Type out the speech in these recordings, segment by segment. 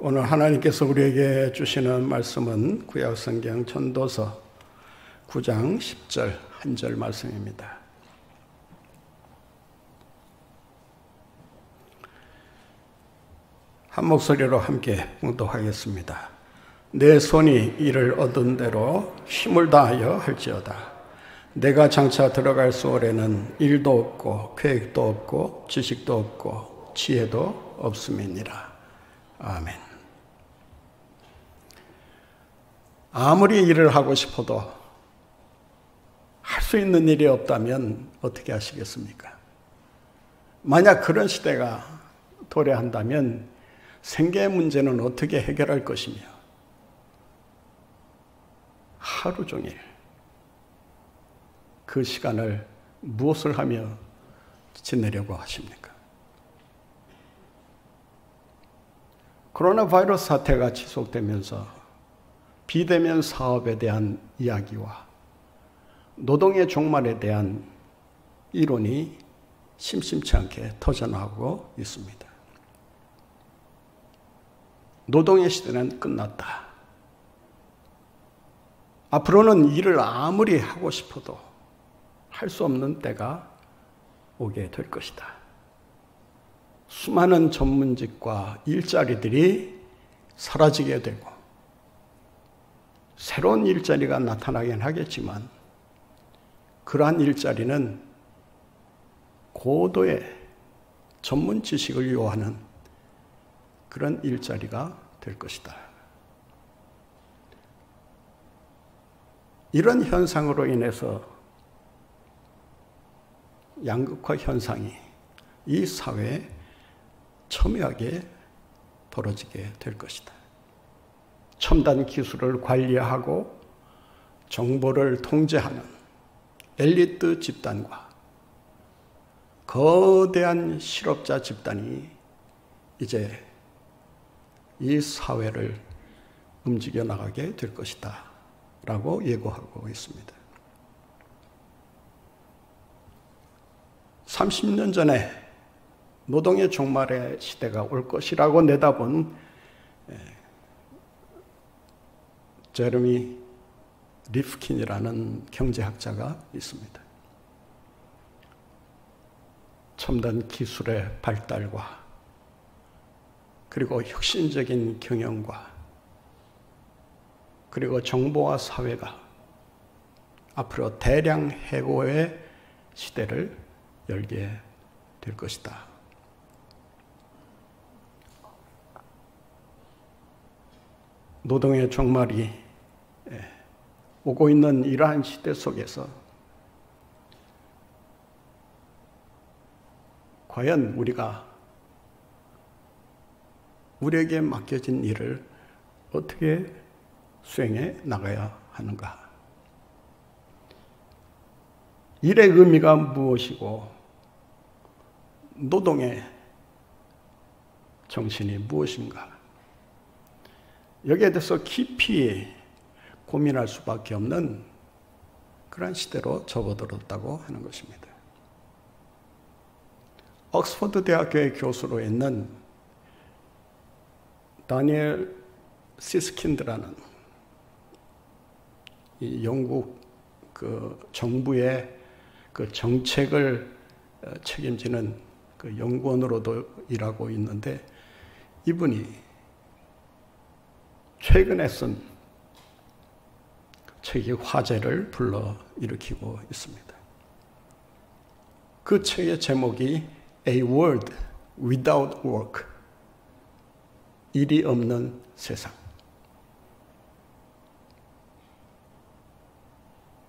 오늘 하나님께서 우리에게 주시는 말씀은 구약성경 전도서 9장 10절 한 절 말씀입니다. 한 목소리로 함께 봉독하겠습니다. 내 손이 이를 얻은 대로 힘을 다하여 할지어다. 내가 장차 들어갈 수월에는 일도 없고 계획도 없고 지식도 없고 지혜도 없음이니라. 아멘. 아무리 일을 하고 싶어도 할 수 있는 일이 없다면 어떻게 하시겠습니까? 만약 그런 시대가 도래한다면 생계 문제는 어떻게 해결할 것이며 하루 종일 그 시간을 무엇을 하며 지내려고 하십니까? 코로나 바이러스 사태가 지속되면서 비대면 사업에 대한 이야기와 노동의 종말에 대한 이론이 심심치 않게 터져나오고 있습니다. 노동의 시대는 끝났다. 앞으로는 일을 아무리 하고 싶어도 할 수 없는 때가 오게 될 것이다. 수많은 전문직과 일자리들이 사라지게 되고 새로운 일자리가 나타나긴 하겠지만 그러한 일자리는 고도의 전문 지식을 요하는 그런 일자리가 될 것이다. 이런 현상으로 인해서 양극화 현상이 이 사회에 첨예하게 벌어지게 될 것이다. 첨단 기술을 관리하고 정보를 통제하는 엘리트 집단과 거대한 실업자 집단이 이제 이 사회를 움직여 나가게 될 것이다 라고 예고하고 있습니다. 30년 전에 노동의 종말의 시대가 올 것이라고 내다본 제레미 리프킨이라는 경제학자가 있습니다. 첨단 기술의 발달과 그리고 혁신적인 경영과 그리고 정보화 사회가 앞으로 대량 해고의 시대를 열게 될 것이다. 노동의 종말이 오고 있는 이러한 시대 속에서 과연 우리가 우리에게 맡겨진 일을 어떻게 수행해 나가야 하는가? 일의 의미가 무엇이고 노동의 정신이 무엇인가? 여기에 대해서 깊이 고민할 수밖에 없는 그런 시대로 접어들었다고 하는 것입니다. 옥스퍼드 대학교의 교수로 있는 다니엘 시스킨드라는 이 영국 그 정부의 그 정책을 책임지는 그 연구원으로도 일하고 있는데 이분이 최근에 쓴 책이 화제를 불러일으키고 있습니다. 그 책의 제목이 A World Without Work, 일이 없는 세상.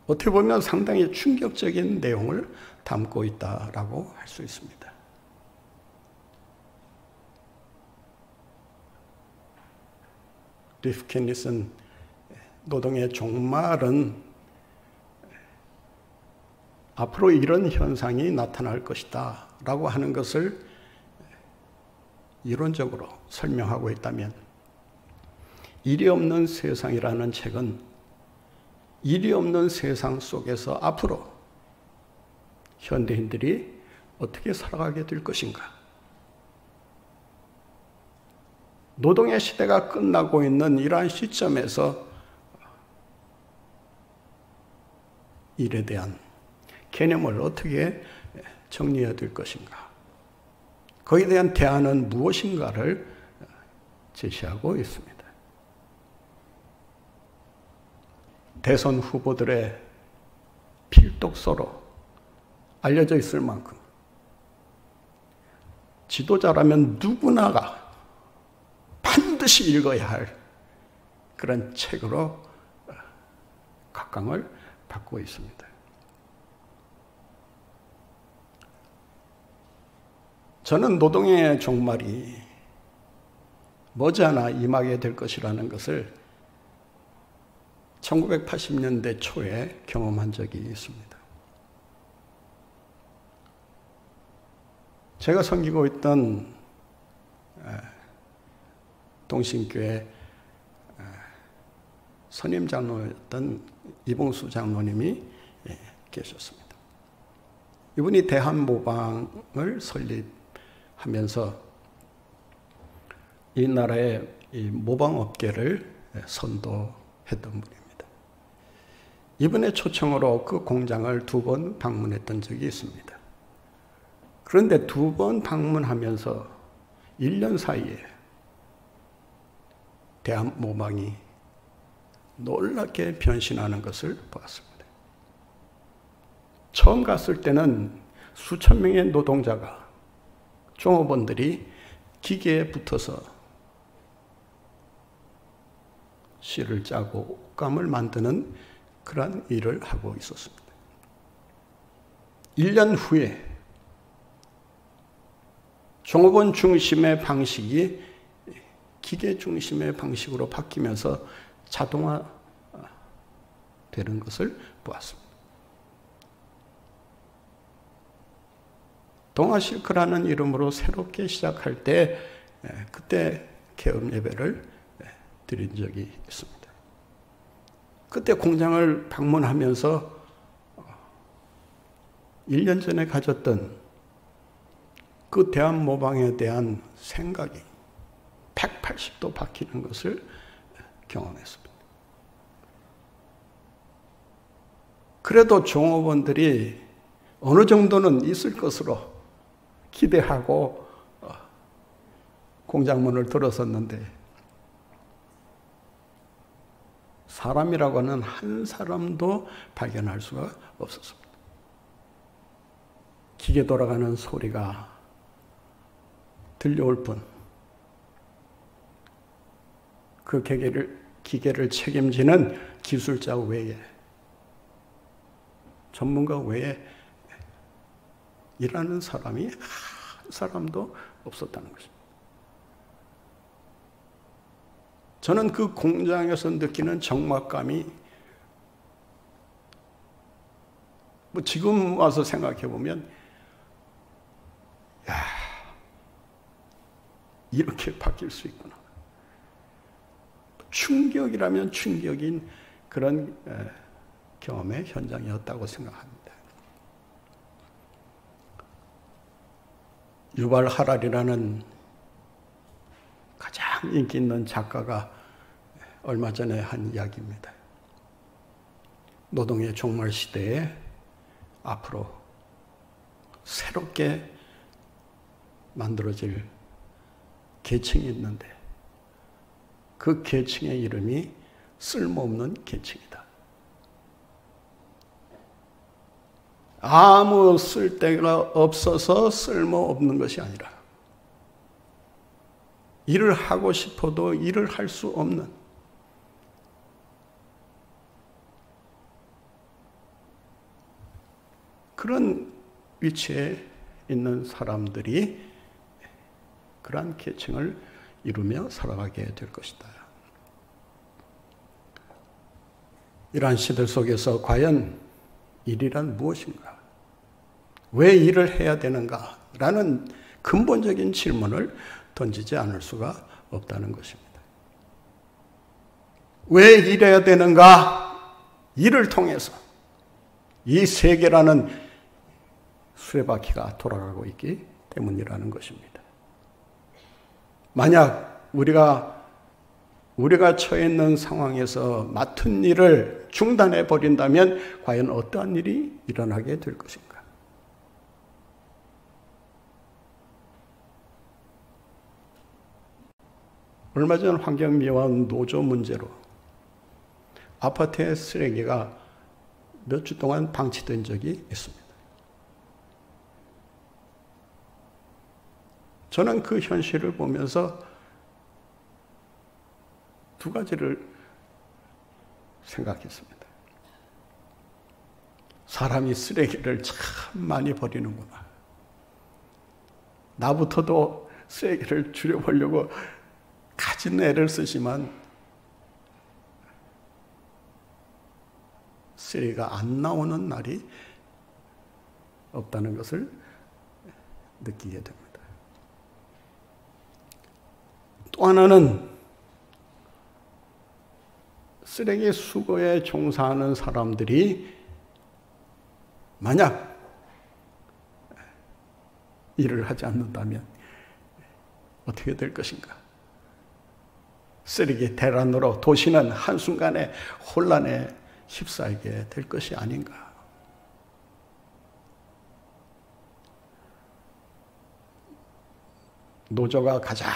어떻게 보면 상당히 충격적인 내용을 담고 있다라고 할 수 있습니다. 리프킨이 쓴 노동의 종말은 앞으로 이런 현상이 나타날 것이다 라고 하는 것을 이론적으로 설명하고 있다면 일이 없는 세상이라는 책은 일이 없는 세상 속에서 앞으로 현대인들이 어떻게 살아가게 될 것인가? 노동의 시대가 끝나고 있는 이러한 시점에서 일에 대한 개념을 어떻게 정리해야 될 것인가? 거기에 대한 대안은 무엇인가를 제시하고 있습니다. 대선 후보들의 필독서로 알려져 있을 만큼 지도자라면 누구나가 반드시 읽어야 할 그런 책으로 각광을 받고 있습니다. 저는 노동의 종말이 머지않아 임하게 될 것이라는 것을 1980년대 초에 경험한 적이 있습니다. 제가 섬기고 있던 동신교회 선임 장로였던 이봉수 장로님이 계셨습니다. 이분이 대한모방을 설립하면서 이 나라의 이 모방업계를 선도했던 분입니다. 이분의 초청으로 그 공장을 2번 방문했던 적이 있습니다. 그런데 2번 방문하면서 1년 사이에 대한모방이 놀랍게 변신하는 것을 보았습니다. 처음 갔을 때는 수천 명의 노동자가, 종업원들이 기계에 붙어서 실을 짜고 옷감을 만드는 그런 일을 하고 있었습니다. 1년 후에 종업원 중심의 방식이 기계 중심의 방식으로 바뀌면서 자동화 되는 것을 보았습니다. 동아실크라는 이름으로 새롭게 시작할 때 그때 개업 예배를 드린 적이 있습니다. 그때 공장을 방문하면서 1년 전에 가졌던 그 대한모방에 대한 생각이 180도 바뀌는 것을 경험했습니다. 그래도 종업원들이 어느 정도는 있을 것으로 기대하고 공장문을 들었었는데 사람이라고 하는 한 사람도 발견할 수가 없었습니다. 기계 돌아가는 소리가 들려올 뿐 그 기계를 책임지는 기술자 외에, 전문가 외에 일하는 사람이 한 사람도 없었다는 것입니다. 저는 그 공장에서 느끼는 적막감이 지금 와서 생각해 보면 이렇게 바뀔 수 있구나. 충격이라면 충격인 그런 경험의 현장이었다고 생각합니다. 유발 하랄이라는 가장 인기 있는 작가가 얼마 전에 한 이야기입니다. 노동의 종말 시대에 앞으로 새롭게 만들어질 계층이 있는데 그 계층의 이름이 쓸모없는 계층이다. 아무 쓸데가 없어서 쓸모없는 것이 아니라 일을 하고 싶어도 일을 할 수 없는 그런 위치에 있는 사람들이 그러한 계층을 이루며 살아가게 될 것이다. 이러한 시대 속에서 과연 일이란 무엇인가? 왜 일을 해야 되는가? 라는 근본적인 질문을 던지지 않을 수가 없다는 것입니다. 왜 일해야 되는가? 일을 통해서 이 세계라는 수레바퀴가 돌아가고 있기 때문이라는 것입니다. 만약 우리가 처해 있는 상황에서 맡은 일을 중단해 버린다면 과연 어떠한 일이 일어나게 될 것인가? 얼마 전 환경미화원 노조 문제로 아파트의 쓰레기가 몇 주 동안 방치된 적이 있습니다. 저는 그 현실을 보면서 두 가지를 생각했습니다. 사람이 쓰레기를 참 많이 버리는구나. 나부터도 쓰레기를 줄여보려고 가진 애를 쓰지만 쓰레기가 안 나오는 날이 없다는 것을 느끼게 됩니다. 또 하나는 쓰레기 수거에 종사하는 사람들이 만약 일을 하지 않는다면 어떻게 될 것인가? 쓰레기 대란으로 도시는 한순간에 혼란에 휩싸이게 될 것이 아닌가. 노조가 가장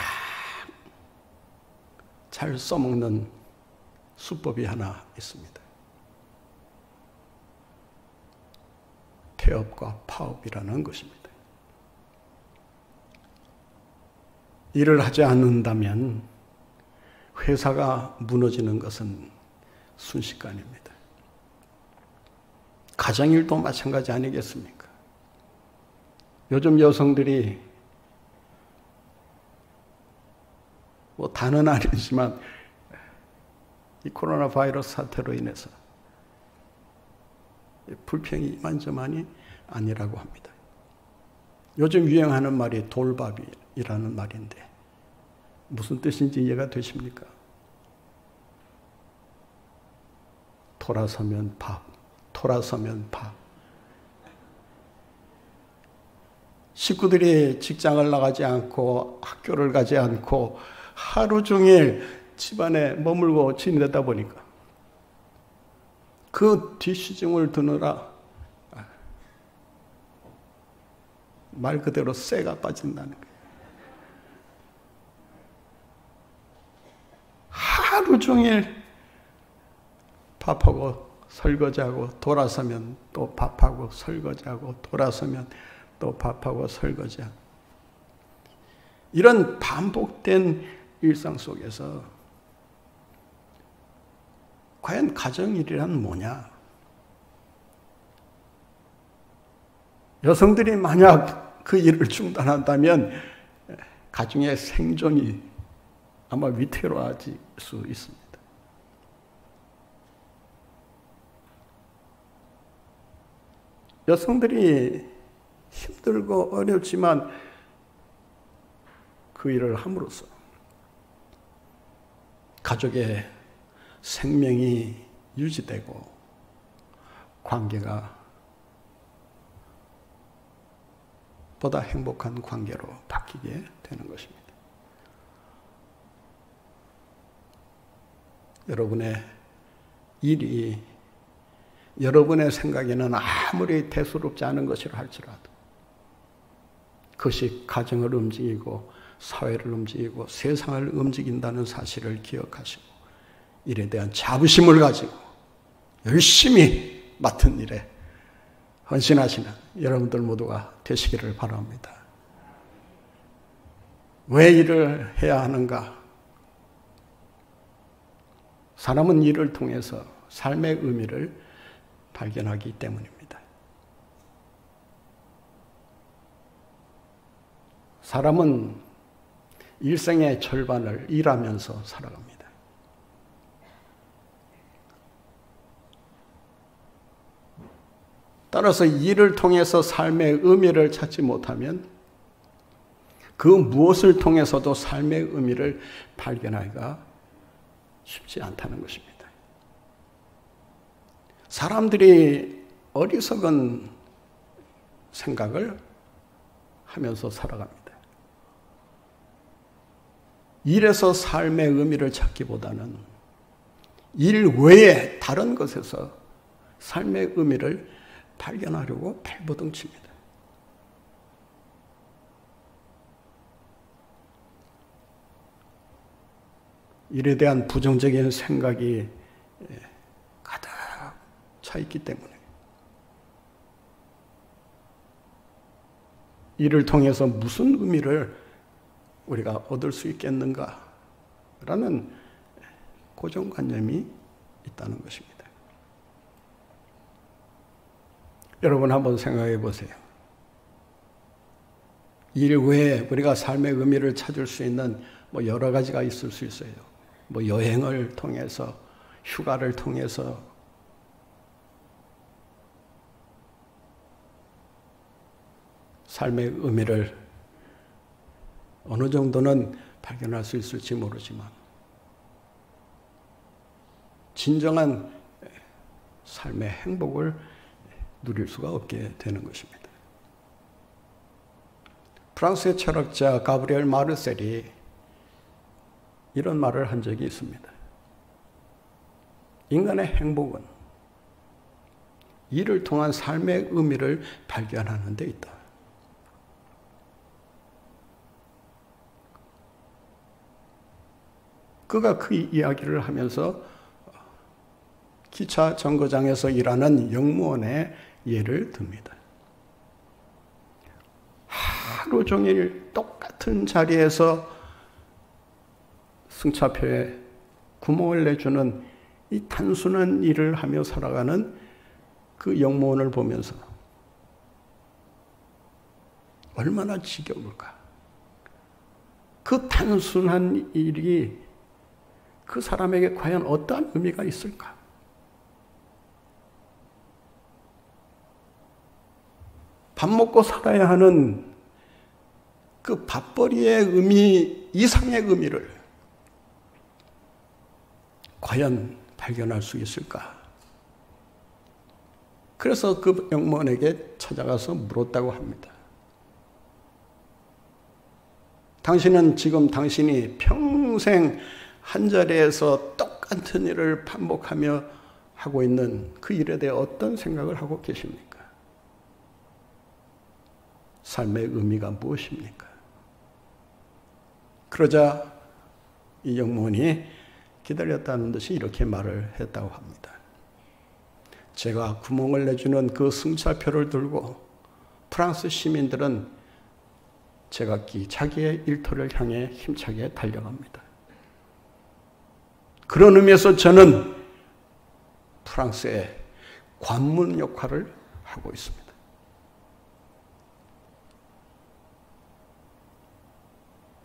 잘 써먹는 수법이 하나 있습니다. 태업과 파업이라는 것입니다. 일을 하지 않는다면 회사가 무너지는 것은 순식간입니다. 가정일도 마찬가지 아니겠습니까? 요즘 여성들이 다는 아니지만 이 코로나 바이러스 사태로 인해서 불평이 이만저만이 아니라고 합니다. 요즘 유행하는 말이 돌밥이라는 말인데 무슨 뜻인지 이해가 되십니까? 돌아서면 밥, 돌아서면 밥. 식구들이 직장을 나가지 않고 학교를 가지 않고 하루 종일 집안에 머물고 지내다 보니까 그 뒷시중을 드느라 말 그대로 쇠가 빠진다는 거예요. 하루 종일 밥하고 설거지하고 돌아서면 또 밥하고 설거지하고 돌아서면 또 밥하고 설거지하고 이런 반복된 일상 속에서 과연 가정일이란 뭐냐? 여성들이 만약 그 일을 중단한다면 가정의 생존이 아마 위태로워질 수 있습니다. 여성들이 힘들고 어렵지만 그 일을 함으로써 가족의 생명이 유지되고 관계가 보다 행복한 관계로 바뀌게 되는 것입니다. 여러분의 일이 여러분의 생각에는 아무리 대수롭지 않은 것이라 할지라도 그것이 가정을 움직이고 사회를 움직이고 세상을 움직인다는 사실을 기억하시고 일에 대한 자부심을 가지고 열심히 맡은 일에 헌신하시는 여러분들 모두가 되시기를 바랍니다. 왜 일을 해야 하는가? 사람은 일을 통해서 삶의 의미를 발견하기 때문입니다. 사람은 일생의 절반을 일하면서 살아갑니다. 따라서 일을 통해서 삶의 의미를 찾지 못하면 그 무엇을 통해서도 삶의 의미를 발견하기가 쉽지 않다는 것입니다. 사람들이 어리석은 생각을 하면서 살아갑니다. 일에서 삶의 의미를 찾기보다는 일 외에 다른 것에서 삶의 의미를 발견하려고 발버둥칩니다. 일에 대한 부정적인 생각이 가득 차 있기 때문에 일을 통해서 무슨 의미를 우리가 얻을 수 있겠는가라는 고정관념이 있다는 것입니다. 여러분 한번 생각해 보세요. 일 외에 우리가 삶의 의미를 찾을 수 있는 여러 가지가 있을 수 있어요. 여행을 통해서, 휴가를 통해서, 삶의 의미를 어느 정도는 발견할 수 있을지 모르지만 진정한 삶의 행복을 누릴 수가 없게 되는 것입니다. 프랑스의 철학자 가브리엘 마르셀이 이런 말을 한 적이 있습니다. 인간의 행복은 일을 통한 삶의 의미를 발견하는 데 있다. 그가 그 이야기를 하면서 기차 정거장에서 일하는 영무원의 예를 듭니다. 하루 종일 똑같은 자리에서 승차표에 구멍을 내주는 이 단순한 일을 하며 살아가는 그 영무원을 보면서 얼마나 지겨울까. 그 단순한 일이 그 사람에게 과연 어떠한 의미가 있을까? 밥 먹고 살아야 하는 그 밥벌이의 의미 이상의 의미를 과연 발견할 수 있을까? 그래서 그 영무원에게 찾아가서 물었다고 합니다. 당신은 지금 당신이 평생 한 자리에서 똑같은 일을 반복하며 하고 있는 그 일에 대해 어떤 생각을 하고 계십니까? 삶의 의미가 무엇입니까? 그러자 이 영무원이 기다렸다는 듯이 이렇게 말을 했다고 합니다. 제가 구멍을 내주는 그 승차표를 들고 프랑스 시민들은 제각기 자기의 일터를 향해 힘차게 달려갑니다. 그런 의미에서 저는 프랑스의 관문 역할을 하고 있습니다.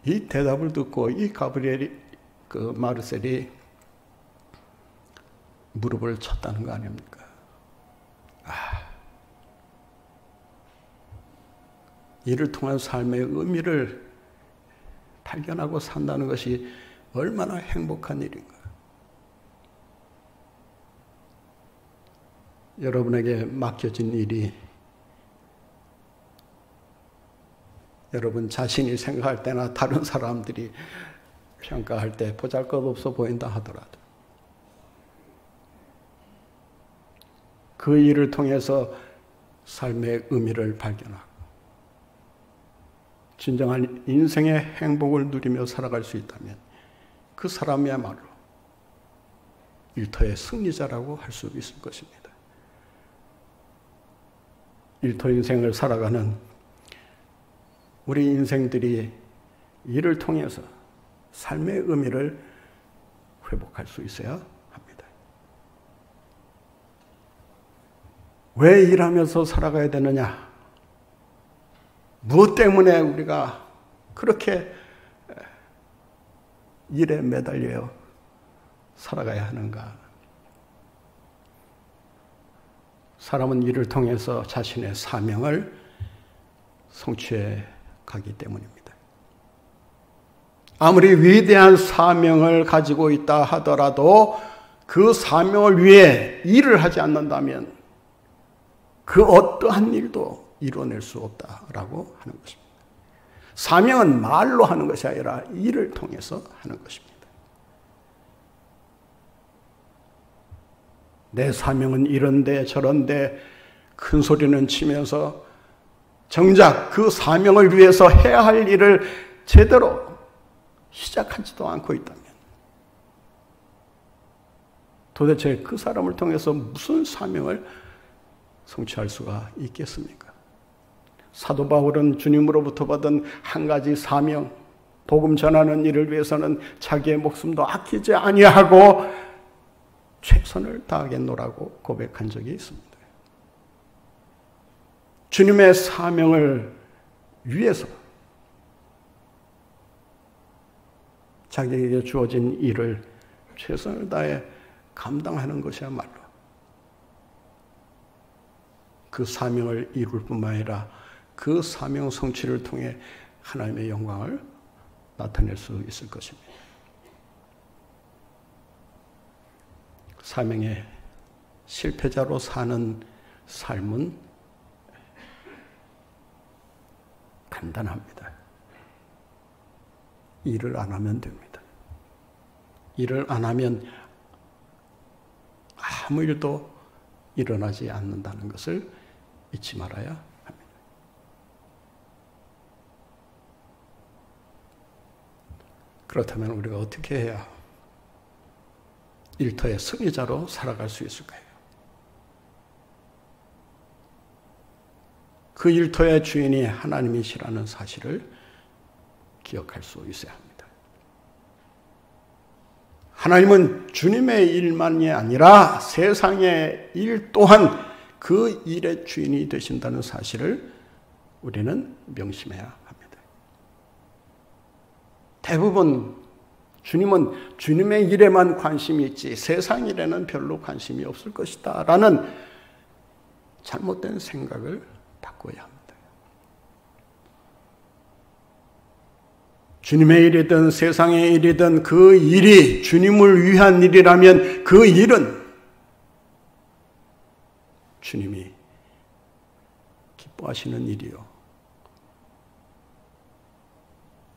이 대답을 듣고 이 가브리엘이 마르셀이 무릎을 쳤다는 거 아닙니까? 이를 통한 삶의 의미를 발견하고 산다는 것이 얼마나 행복한 일인가. 여러분에게 맡겨진 일이 여러분 자신이 생각할 때나 다른 사람들이 평가할 때 보잘것없어 보인다 하더라도 그 일을 통해서 삶의 의미를 발견하고 진정한 인생의 행복을 누리며 살아갈 수 있다면 그 사람이야말로 일터의 승리자라고 할 수 있을 것입니다. 일터 인생을 살아가는 우리 인생들이 일을 통해서 삶의 의미를 회복할 수 있어야 합니다. 왜 일하면서 살아가야 되느냐? 무엇 때문에 우리가 그렇게 일에 매달려 살아가야 하는가? 사람은 일을 통해서 자신의 사명을 성취해 가기 때문입니다. 아무리 위대한 사명을 가지고 있다 하더라도 그 사명을 위해 일을 하지 않는다면 그 어떠한 일도 이뤄낼 수 없다라고 하는 것입니다. 사명은 말로 하는 것이 아니라 일을 통해서 하는 것입니다. 내 사명은 이런데 저런데 큰 소리는 치면서 정작 그 사명을 위해서 해야 할 일을 제대로 시작하지도 않고 있다면 도대체 그 사람을 통해서 무슨 사명을 성취할 수가 있겠습니까? 사도 바울은 주님으로부터 받은 한 가지 사명, 복음 전하는 일을 위해서는 자기의 목숨도 아끼지 아니하고 최선을 다하겠노라고 고백한 적이 있습니다. 주님의 사명을 위해서 자기에게 주어진 일을 최선을 다해 감당하는 것이야말로 그 사명을 이룰 뿐만 아니라 그 사명 성취를 통해 하나님의 영광을 나타낼 수 있을 것입니다. 사명의 실패자로 사는 삶은 간단합니다. 일을 안 하면 됩니다. 일을 안 하면 아무 일도 일어나지 않는다는 것을 잊지 말아야 합니다. 그렇다면 우리가 어떻게 해야 일터의 승리자로 살아갈 수 있을까요? 그 일터의 주인이 하나님이시라는 사실을 기억할 수 있어야 합니다. 하나님은 주님의 일만이 아니라 세상의 일 또한 그 일의 주인이 되신다는 사실을 우리는 명심해야 합니다. 대부분 주님은 주님의 일에만 관심이 있지 세상 일에는 별로 관심이 없을 것이다 라는 잘못된 생각을 바꿔야 합니다. 주님의 일이든 세상의 일이든 그 일이 주님을 위한 일이라면 그 일은 주님이 기뻐하시는 일이요.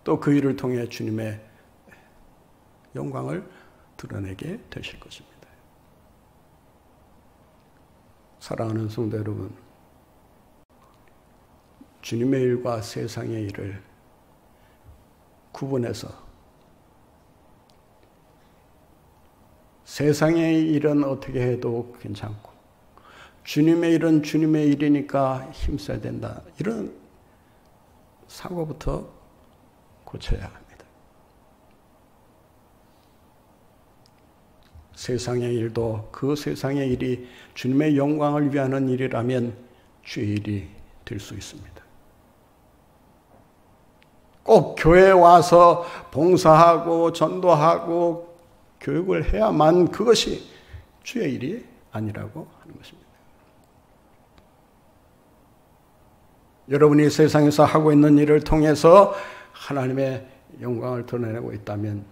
또 그 일을 통해 주님의 영광을 드러내게 되실 것입니다. 사랑하는 성도 여러분, 주님의 일과 세상의 일을 구분해서 세상의 일은 어떻게 해도 괜찮고 주님의 일은 주님의 일이니까 힘써야 된다. 이런 사고부터 고쳐야 합니다. 세상의 일도 그 세상의 일이 주님의 영광을 위하는 일이라면 주의 일이 될 수 있습니다. 꼭 교회에 와서 봉사하고 전도하고 교육을 해야만 그것이 주의 일이 아니라고 하는 것입니다. 여러분이 세상에서 하고 있는 일을 통해서 하나님의 영광을 드러내고 있다면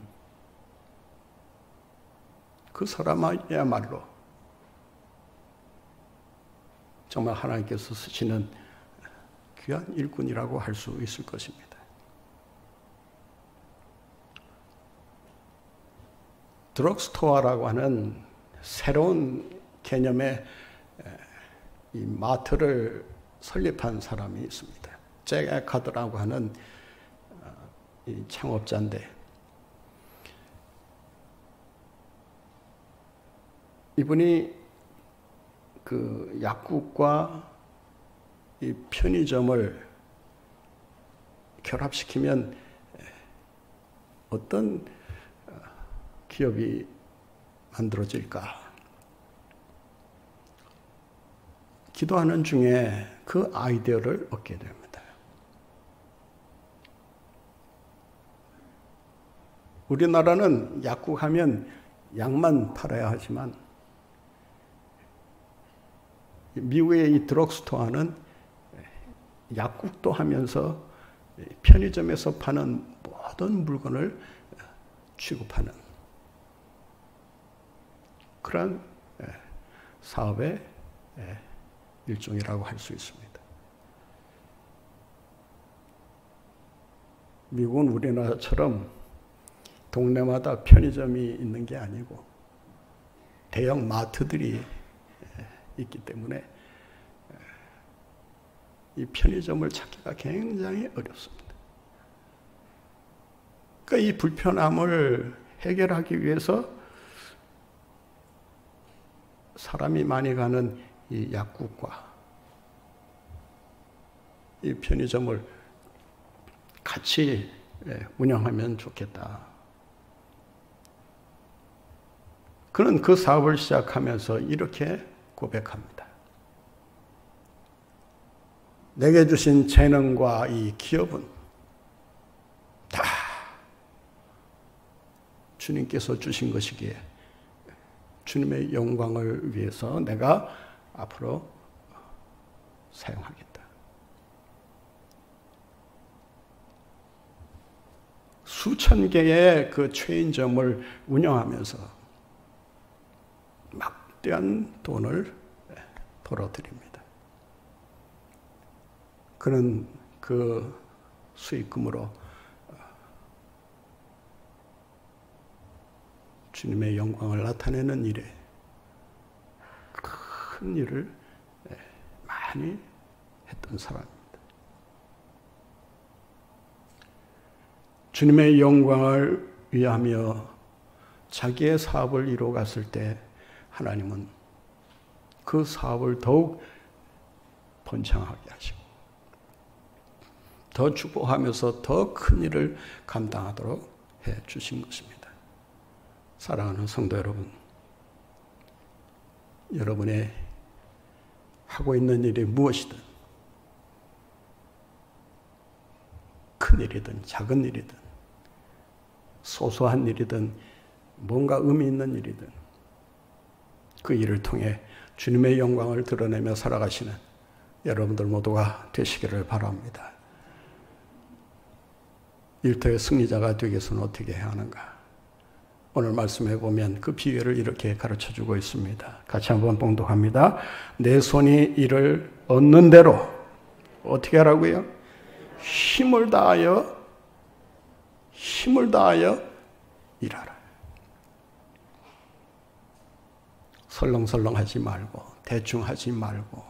그 사람이야말로 정말 하나님께서 쓰시는 귀한 일꾼이라고 할 수 있을 것입니다. 드럭스토어라고 하는 새로운 개념의 이 마트를 설립한 사람이 있습니다. 잭 에카드라고 하는 이 창업자인데 이분이 그 약국과 이 편의점을 결합시키면 어떤 기업이 만들어질까? 기도하는 중에 그 아이디어를 얻게 됩니다. 우리나라는 약국 하면 약만 팔아야 하지만 미국의 이 드럭스토어는 약국도 하면서 편의점에서 파는 모든 물건을 취급하는 그런 사업의 일종이라고 할 수 있습니다. 미국은 우리나라처럼 동네마다 편의점이 있는 게 아니고 대형 마트들이 있기 때문에 이 편의점을 찾기가 굉장히 어렵습니다. 그러니까 이 불편함을 해결하기 위해서 사람이 많이 가는 이 약국과 이 편의점을 같이 운영하면 좋겠다. 그는 그 사업을 시작하면서 이렇게 고백합니다. 내게 주신 재능과 이 기업은 다 주님께서 주신 것이기에 주님의 영광을 위해서 내가 앞으로 사용하겠다. 수천 개의 그 체인점을 운영하면서 막대한 돈을 벌어들입니다. 그는 그 수익금으로 주님의 영광을 나타내는 일에 큰 일을 많이 했던 사람입니다. 주님의 영광을 위하며 자기의 사업을 이루어갔을 때 하나님은 그 사업을 더욱 번창하게 하시고 더 축복하면서 더 큰 일을 감당하도록 해 주신 것입니다. 사랑하는 성도 여러분, 여러분의 하고 있는 일이 무엇이든 큰 일이든 작은 일이든 소소한 일이든 뭔가 의미 있는 일이든 그 일을 통해 주님의 영광을 드러내며 살아가시는 여러분들 모두가 되시기를 바랍니다. 일터의 승리자가 되기 위해서는 어떻게 해야 하는가? 오늘 말씀해 보면 그 비결을 이렇게 가르쳐주고 있습니다. 같이 한번 봉독합니다. 내 손이 이를 얻는 대로 어떻게 하라고요? 힘을 다하여 일하라. 설렁설렁 하지 말고 대충 하지 말고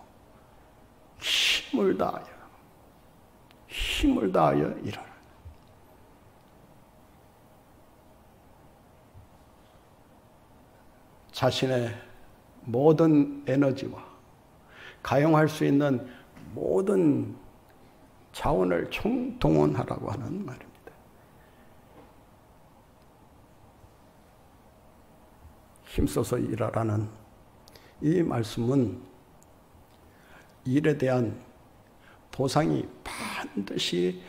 힘을 다하여 일하라. 자신의 모든 에너지와 가용할 수 있는 모든 자원을 총동원하라고 하는 말입니다. 힘써서 일하라는 이 말씀은 일에 대한 보상이 반드시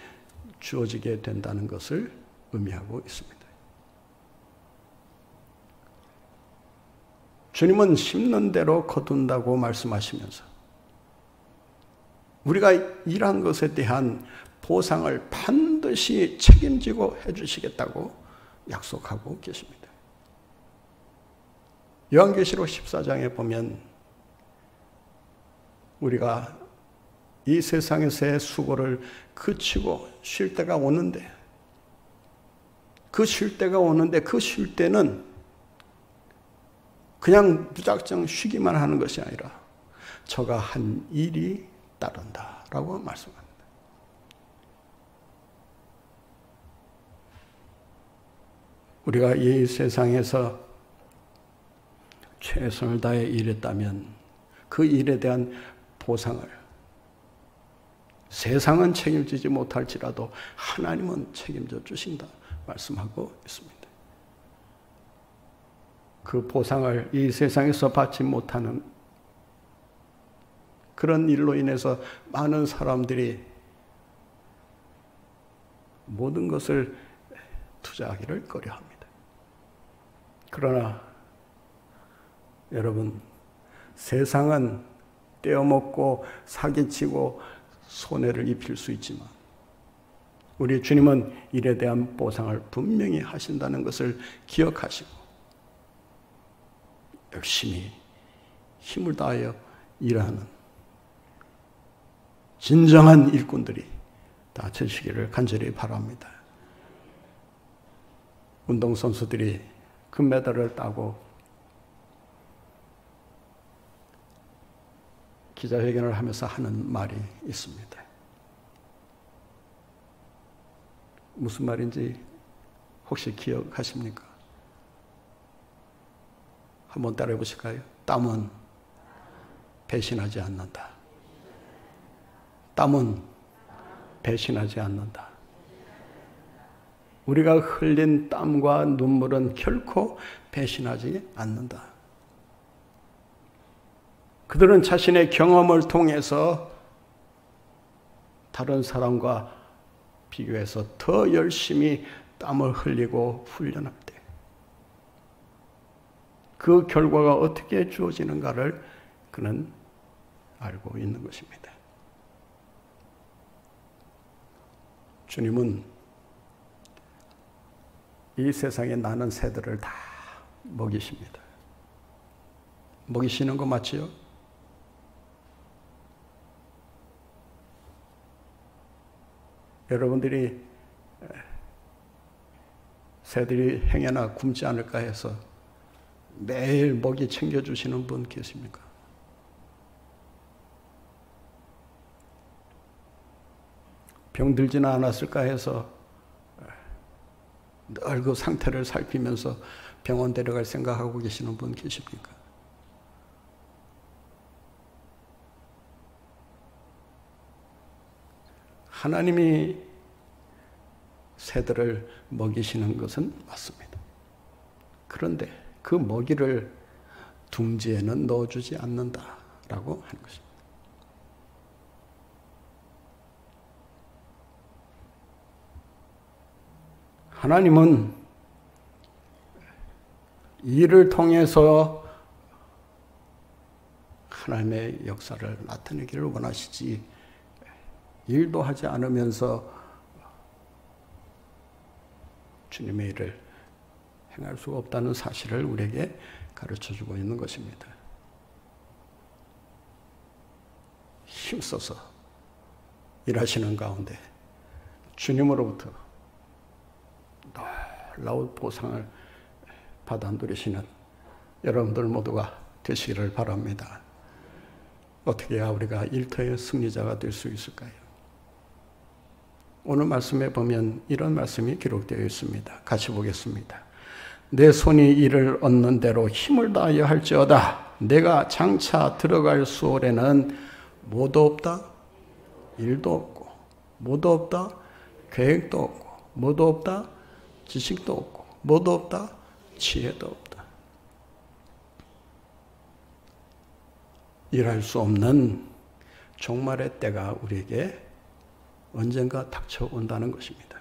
주어지게 된다는 것을 의미하고 있습니다. 주님은 심는 대로 거둔다고 말씀하시면서 우리가 일한 것에 대한 보상을 반드시 책임지고 해주시겠다고 약속하고 계십니다. 요한계시록 14장에 보면 우리가 이 세상에서의 수고를 그치고 쉴 때가 오는데 그 쉴 때는 그냥 무작정 쉬기만 하는 것이 아니라 저가 한 일이 따른다라고 말씀합니다. 우리가 이 세상에서 최선을 다해 일했다면 그 일에 대한 보상을 세상은 책임지지 못할지라도 하나님은 책임져 주신다 말씀하고 있습니다. 그 보상을 이 세상에서 받지 못하는 그런 일로 인해서 많은 사람들이 모든 것을 투자하기를 꺼려합니다. 그러나 여러분, 세상은 떼어먹고 사기치고 손해를 입힐 수 있지만 우리 주님은 일에 대한 보상을 분명히 하신다는 것을 기억하시고 열심히 힘을 다하여 일하는 진정한 일꾼들이 다 되시기를 간절히 바랍니다. 운동선수들이 금메달을 따고 기자회견을 하면서 하는 말이 있습니다. 무슨 말인지 혹시 기억하십니까? 한번 따라해 보실까요? 땀은 배신하지 않는다. 땀은 배신하지 않는다. 우리가 흘린 땀과 눈물은 결코 배신하지 않는다. 그들은 자신의 경험을 통해서 다른 사람과 비교해서 더 열심히 땀을 흘리고 훈련할 때 그 결과가 어떻게 주어지는가를 그는 알고 있는 것입니다. 주님은 이 세상에 나는 새들을 다 먹이십니다. 먹이시는 거 맞지요? 여러분들이 새들이 행여나 굶지 않을까 해서 매일 먹이 챙겨주시는 분 계십니까? 병들지는 않았을까 해서 늘 그 상태를 살피면서 병원 데려갈 생각하고 계시는 분 계십니까? 하나님이 새들을 먹이시는 것은 맞습니다. 그런데 그 먹이를 둥지에는 넣어주지 않는다라고 하는 것입니다. 하나님은 이를 통해서 하나님의 역사를 나타내기를 원하시지 일도 하지 않으면서 주님의 일을 행할 수가 없다는 사실을 우리에게 가르쳐주고 있는 것입니다. 힘써서 일하시는 가운데 주님으로부터 놀라운 보상을 받아 누리시는 여러분들 모두가 되시기를 바랍니다. 어떻게 해야 우리가 일터의 승리자가 될 수 있을까요? 오늘 말씀에 보면 이런 말씀이 기록되어 있습니다. 같이 보겠습니다. 내 손이 이를 얻는 대로 힘을 다하여 할지어다. 내가 장차 들어갈 수월에는 뭐도 없다? 일도 없고, 뭐도 없다? 계획도 없고, 뭐도 없다? 지식도 없고, 뭐도 없다? 지혜도 없다. 일할 수 없는 종말의 때가 우리에게 언젠가 닥쳐온다는 것입니다.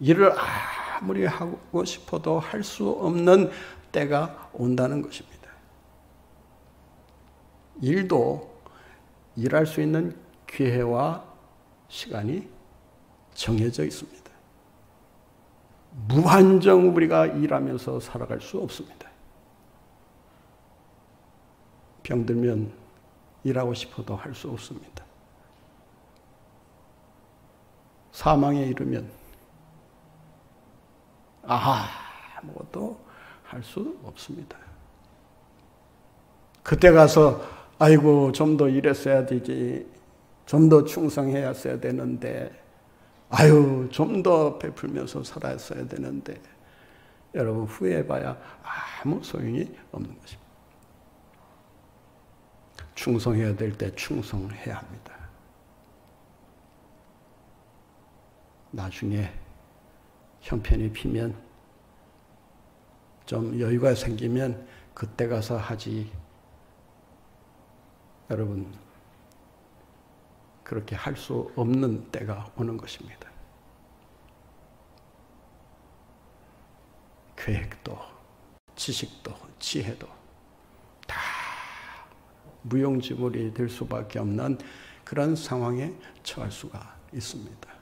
일을 아무리 하고 싶어도 할 수 없는 때가 온다는 것입니다. 일도 일할 수 있는 기회와 시간이 정해져 있습니다. 무한정 우리가 일하면서 살아갈 수 없습니다. 병들면 일하고 싶어도 할 수 없습니다. 사망에 이르면 아무것도 할 수 없습니다. 그때 가서 아이고 좀 더 일했어야 되지, 좀 더 충성해야 되는데, 아유 좀 더 베풀면서 살았어야 되는데, 여러분 후회해봐야 아무 소용이 없는 것입니다. 충성해야 될 때 충성해야 합니다. 나중에 형편이 피면, 좀 여유가 생기면 그때 가서 하지. 여러분, 그렇게 할 수 없는 때가 오는 것입니다. 계획도, 지식도, 지혜도 다 무용지물이 될 수밖에 없는 그런 상황에 처할 수가 있습니다.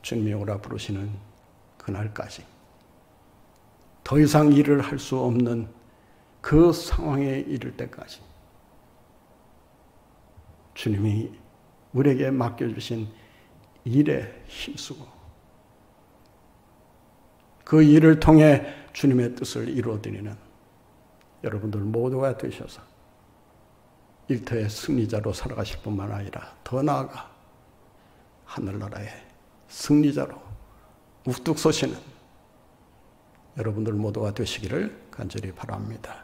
주님이 오라 부르시는 그날까지 더 이상 일을 할 수 없는 그 상황에 이를 때까지 주님이 우리에게 맡겨주신 일에 힘쓰고 그 일을 통해 주님의 뜻을 이루어드리는 여러분들 모두가 되셔서 일터의 승리자로 살아가실 뿐만 아니라 더 나아가 하늘나라의 승리자로 우뚝 서시는 여러분들 모두가 되시기를 간절히 바랍니다.